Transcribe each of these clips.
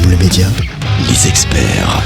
le média, les experts.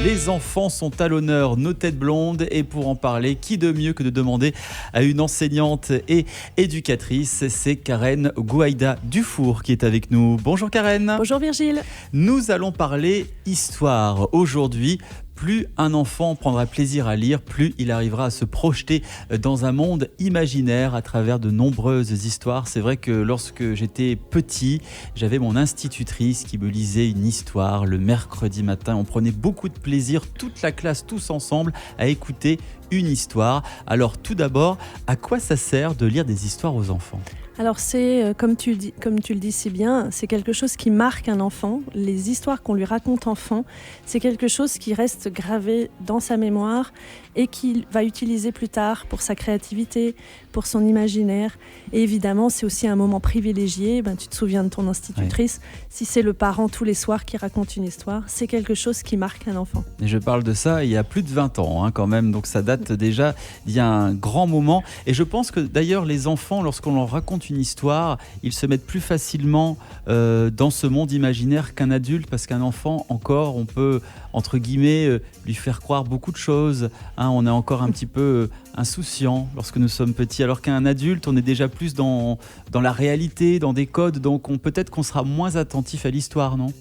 Les enfants sont à l'honneur, nos têtes blondes, et pour en parler, qui de mieux que de demander à une enseignante et éducatrice, c'est Karen Gouaïda Dufour qui est avec nous. Bonjour Karen. Bonjour Virgile. Nous allons parler histoire aujourd'hui. Plus un enfant prendra plaisir à lire, plus il arrivera à se projeter dans un monde imaginaire à travers de nombreuses histoires. C'est vrai que lorsque j'étais petit, j'avais mon institutrice qui me lisait une histoire le mercredi matin. On prenait beaucoup de plaisir, toute la classe, tous ensemble, à écouter une histoire. Alors tout d'abord, à quoi ça sert de lire des histoires aux enfants ? Alors c'est, comme tu le dis si bien, c'est quelque chose qui marque un enfant. Les histoires qu'on lui raconte enfant, c'est quelque chose qui reste gravé dans sa mémoire et qu'il va utiliser plus tard pour sa créativité, pour son imaginaire. Et évidemment, c'est aussi un moment privilégié. Tu te souviens de ton institutrice. Oui. Si c'est le parent tous les soirs qui raconte une histoire, c'est quelque chose qui marque un enfant. Et je parle de ça il y a plus de 20 ans quand même, donc ça date déjà il y a un grand moment. Et je pense que d'ailleurs les enfants, lorsqu'on leur raconte une histoire, ils se mettent plus facilement dans ce monde imaginaire qu'un adulte, parce qu'un enfant, encore, on peut, entre guillemets, lui faire croire beaucoup de choses. On est encore un petit peu insouciant lorsque nous sommes petits, alors qu'un adulte, on est déjà plus dans la réalité, dans des codes, donc peut-être qu'on sera moins attentif à l'histoire, non ?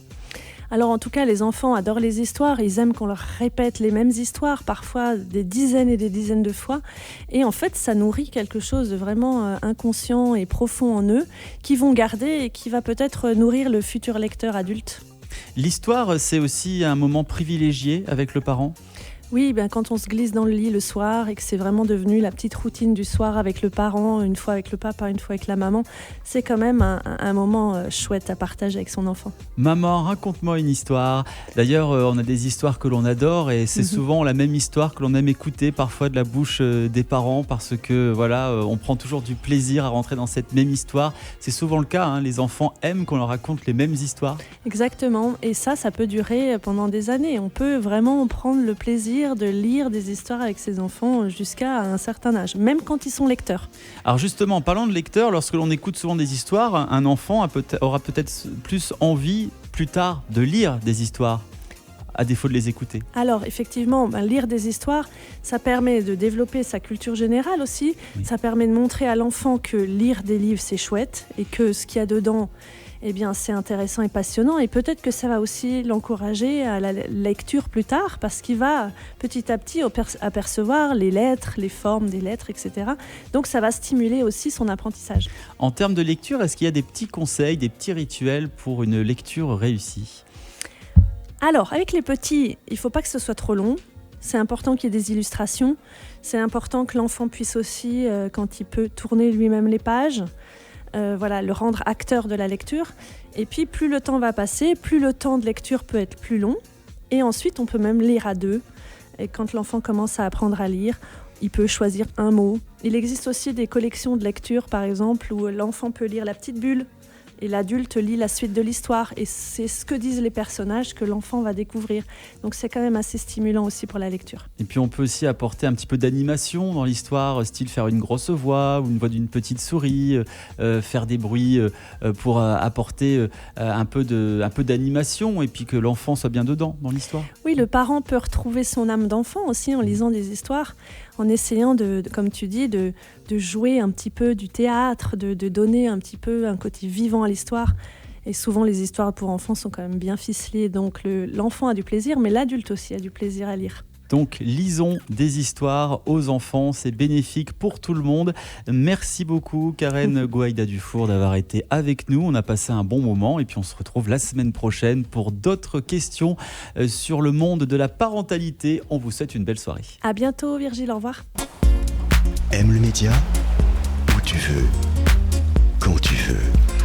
Alors en tout cas, les enfants adorent les histoires, ils aiment qu'on leur répète les mêmes histoires, parfois des dizaines et des dizaines de fois. Et en fait, ça nourrit quelque chose de vraiment inconscient et profond en eux, qui vont garder et qui va peut-être nourrir le futur lecteur adulte. L'histoire, c'est aussi un moment privilégié avec le parent ? Oui, quand on se glisse dans le lit le soir et que c'est vraiment devenu la petite routine du soir avec le parent, une fois avec le papa, une fois avec la maman, c'est quand même un moment chouette à partager avec son enfant. Maman, raconte-moi une histoire. D'ailleurs, on a des histoires que l'on adore et c'est souvent la même histoire que l'on aime écouter parfois de la bouche des parents, parce que on prend toujours du plaisir à rentrer dans cette même histoire. C'est souvent le cas, les enfants aiment qu'on leur raconte les mêmes histoires. Exactement, et ça peut durer pendant des années. On peut vraiment prendre le plaisir de lire des histoires avec ses enfants jusqu'à un certain âge, même quand ils sont lecteurs. Alors justement, parlant de lecteurs, lorsque l'on écoute souvent des histoires, un enfant aura peut-être plus envie plus tard de lire des histoires, à défaut de les écouter. Alors effectivement, lire des histoires, ça permet de développer sa culture générale aussi. Oui. Ça permet de montrer à l'enfant que lire des livres, c'est chouette et que ce qu'il y a dedans, c'est intéressant et passionnant, et peut-être que ça va aussi l'encourager à la lecture plus tard, parce qu'il va petit à petit apercevoir les lettres, les formes des lettres, etc. Donc ça va stimuler aussi son apprentissage. En termes de lecture, est-ce qu'il y a des petits conseils, des petits rituels pour une lecture réussie ? Alors, avec les petits, il ne faut pas que ce soit trop long. C'est important qu'il y ait des illustrations. C'est important que l'enfant puisse aussi, quand il peut, tourner lui-même les pages. Le rendre acteur de la lecture. Et puis plus le temps va passer, plus le temps de lecture peut être plus long, et ensuite on peut même lire à deux. Et quand l'enfant commence à apprendre à lire, il peut choisir un mot. Il existe aussi des collections de lecture, par exemple, où l'enfant peut lire La Petite Bulle et l'adulte lit la suite de l'histoire, et c'est ce que disent les personnages que l'enfant va découvrir. Donc c'est quand même assez stimulant aussi pour la lecture. Et puis on peut aussi apporter un petit peu d'animation dans l'histoire, style faire une grosse voix ou une voix d'une petite souris, faire des bruits pour apporter un peu d'animation, et puis que l'enfant soit bien dedans dans l'histoire. Oui, le parent peut retrouver son âme d'enfant aussi en lisant des histoires, en essayant comme tu dis, de jouer un petit peu du théâtre, de donner un petit peu un côté vivant à l'histoire. Et souvent, les histoires pour enfants sont quand même bien ficelées, donc l'enfant a du plaisir, mais l'adulte aussi a du plaisir à lire. Donc, lisons des histoires aux enfants, c'est bénéfique pour tout le monde. Merci beaucoup, Karen Gouaïda Dufour, d'avoir été avec nous. On a passé un bon moment et puis on se retrouve la semaine prochaine pour d'autres questions sur le monde de la parentalité. On vous souhaite une belle soirée. À bientôt, Virgile, au revoir. Aime le média où tu veux, quand tu veux.